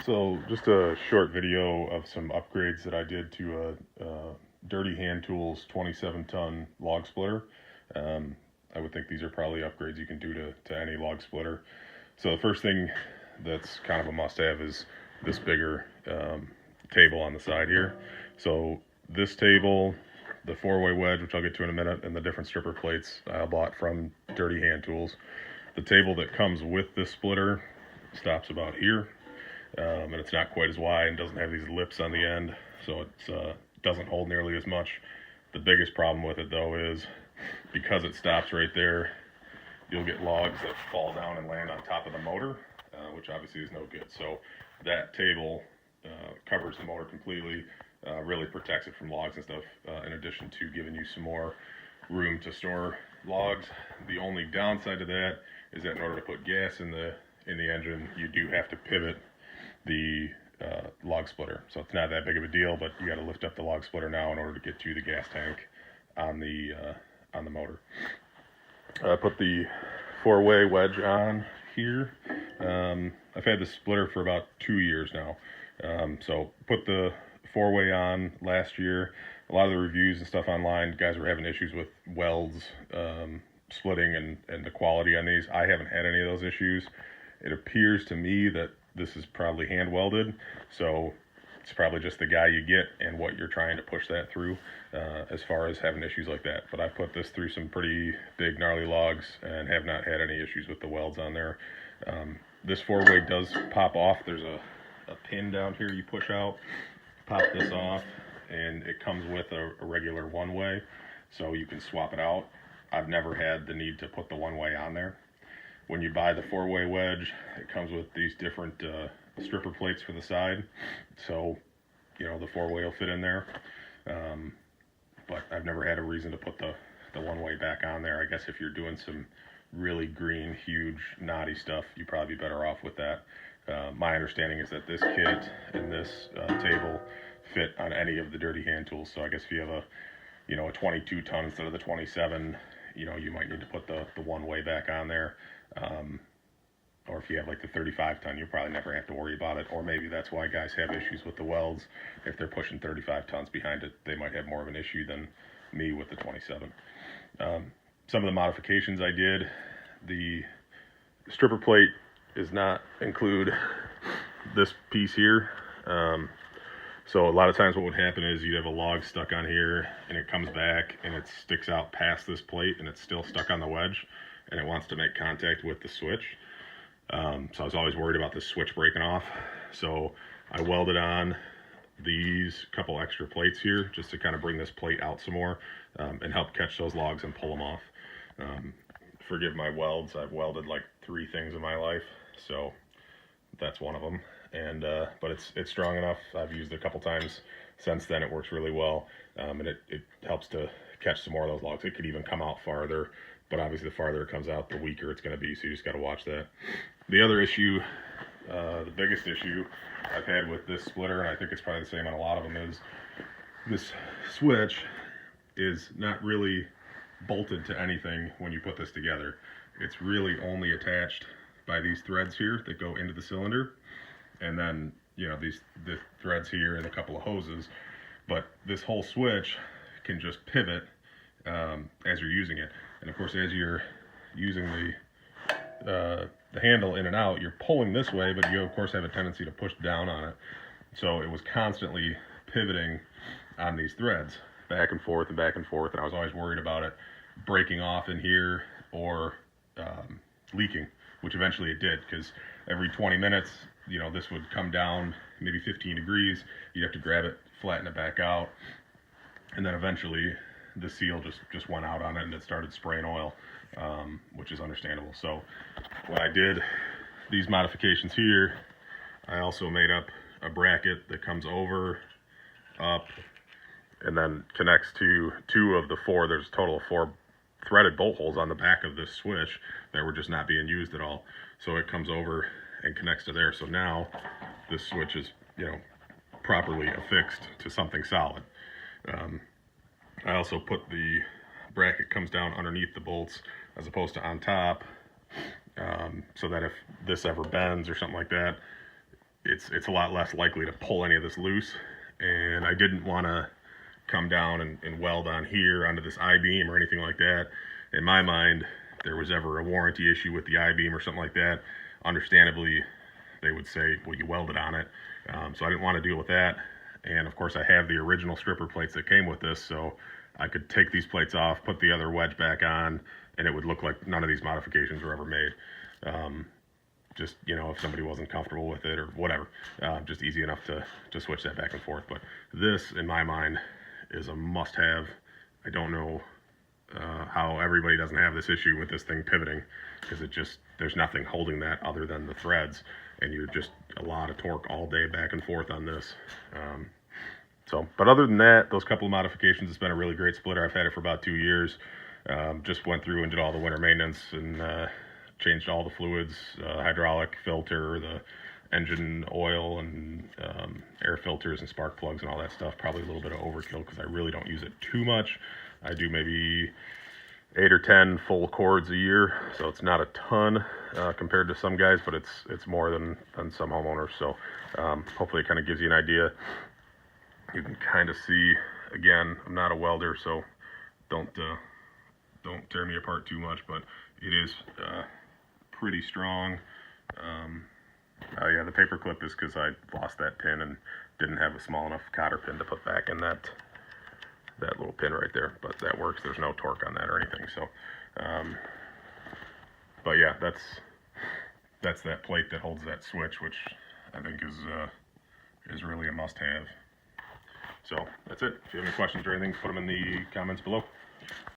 So just a short video of some upgrades that I did to a Dirty Hand Tools 27-ton log splitter. I would think these are probably upgrades you can do to any log splitter. So the first thing that's kind of a must-have is this bigger table on the side here. So this table, the 4-way wedge, which I'll get to in a minute, and the different stripper plates I bought from Dirty Hand Tools. The table that comes with this splitter stops about here. And it's not quite as wide and doesn't have these lips on the end, so it doesn't hold nearly as much. The biggest problem with it though is because it stops right there, you'll get logs that fall down and land on top of the motor, which obviously is no good. So that table covers the motor completely, really protects it from logs and stuff, in addition to giving you some more room to store logs. The only downside to that is that in order to put gas in the engine, you do have to pivot the log splitter. So it's not that big of a deal, but you got to lift up the log splitter now in order to get to the gas tank on the motor. I put the 4-way wedge on here. I've had this splitter for about 2 years now. So put the 4-way on last year. A lot of the reviews and stuff online, guys were having issues with welds splitting and the quality on these. I haven't had any of those issues. It appears to me that this is probably hand welded, so it's probably just the guy you get and what you're trying to push that through as far as having issues like that. But I put this through some pretty big gnarly logs and have not had any issues with the welds on there. This 4-way does pop off. There's a pin down here you push out, pop this off, and it comes with a regular 1-way, so you can swap it out. I've never had the need to put the 1-way on there. When you buy the 4-way wedge, it comes with these different stripper plates for the side, so you know the 4-way will fit in there. But I've never had a reason to put the 1-way back on there. I guess if you're doing some really green, huge, knotty stuff, you'd probably be better off with that. My understanding is that this kit and this table fit on any of the Dirty Hand Tools. So I guess if you have a 22 ton instead of the 27, you might need to put the 1-way back on there. Or if you have like the 35 ton, you'll probably never have to worry about it. Or maybe that's why guys have issues with the welds. If they're pushing 35 tons behind it, they might have more of an issue than me with the 27. Some of the modifications I did, the stripper plate does not include this piece here. So a lot of times what would happen is you'd have a log stuck on here and it comes back and it sticks out past this plate and it's still stuck on the wedge and it wants to make contact with the switch. So I was always worried about this switch breaking off. So I welded on these couple extra plates here just to kind of bring this plate out some more and help catch those logs and pull them off. Forgive my welds. I've welded like 3 things in my life, so that's one of them. And but it's strong enough. I've used it a couple times since then. It works really well, and it helps to catch some more of those logs. It could even come out farther, but obviously the farther it comes out, the weaker it's going to be, so you just got to watch that. The other issue, the biggest issue I've had with this splitter, and I think it's probably the same on a lot of them, is this switch is not really bolted to anything when you put this together. It's really only attached by these threads here that go into the cylinder, and then the threads here and a couple of hoses. But this whole switch can just pivot as you're using it, and of course as you're using the handle in and out, you're pulling this way, but you of course have a tendency to push down on it. So it was constantly pivoting on these threads back and forth and back and forth, and I was always worried about it breaking off in here or leaking, which eventually it did, because every 20 minutes this would come down maybe 15 degrees. You'd have to grab it, flatten it back out, and then eventually the seal just went out on it and it started spraying oil, which is understandable. So when I did these modifications here, I also made up a bracket that comes over, up, and then connects to 2 of the 4. There's a total of 4 threaded bolt holes on the back of this switch that were just not being used at all. So it comes over and connects to there. So now this switch is, properly affixed to something solid. I also put the bracket comes down underneath the bolts as opposed to on top, so that if this ever bends or something like that, it's a lot less likely to pull any of this loose. And I didn't want to come down and weld on here onto this I-beam or anything like that. In my mind, if there was ever a warranty issue with the I-beam or something like that, understandably, they would say, well, you welded on it. So I didn't want to deal with that. And of course I have the original stripper plates that came with this, so I could take these plates off, put the other wedge back on, and it would look like none of these modifications were ever made. Just, you know, if somebody wasn't comfortable with it or whatever, just easy enough to switch that back and forth. But this, in my mind, is a must-have. I don't know how everybody doesn't have this issue with this thing pivoting, because it just, there's nothing holding that other than the threads, and you're just a lot of torque all day back and forth on this. But other than that, those couple of modifications, it's been a really great splitter. I've had it for about 2 years. Just went through and did all the winter maintenance and changed all the fluids, hydraulic filter, the engine oil, and air filters and spark plugs and all that stuff. Probably a little bit of overkill because I really don't use it too much. I do maybe 8 or 10 full cords a year, so it's not a ton compared to some guys, but it's more than some homeowners. So hopefully it kind of gives you an idea. You can kind of see, again, I'm not a welder, so don't tear me apart too much, but it is pretty strong. Yeah, the paper clip is because I lost that pin and didn't have a small enough cotter pin to put back in that little pin right there, but that works. There's no torque on that or anything. So but yeah, that's that plate that holds that switch, which I think is really a must-have. So that's it. If you have any questions or anything, put them in the comments below.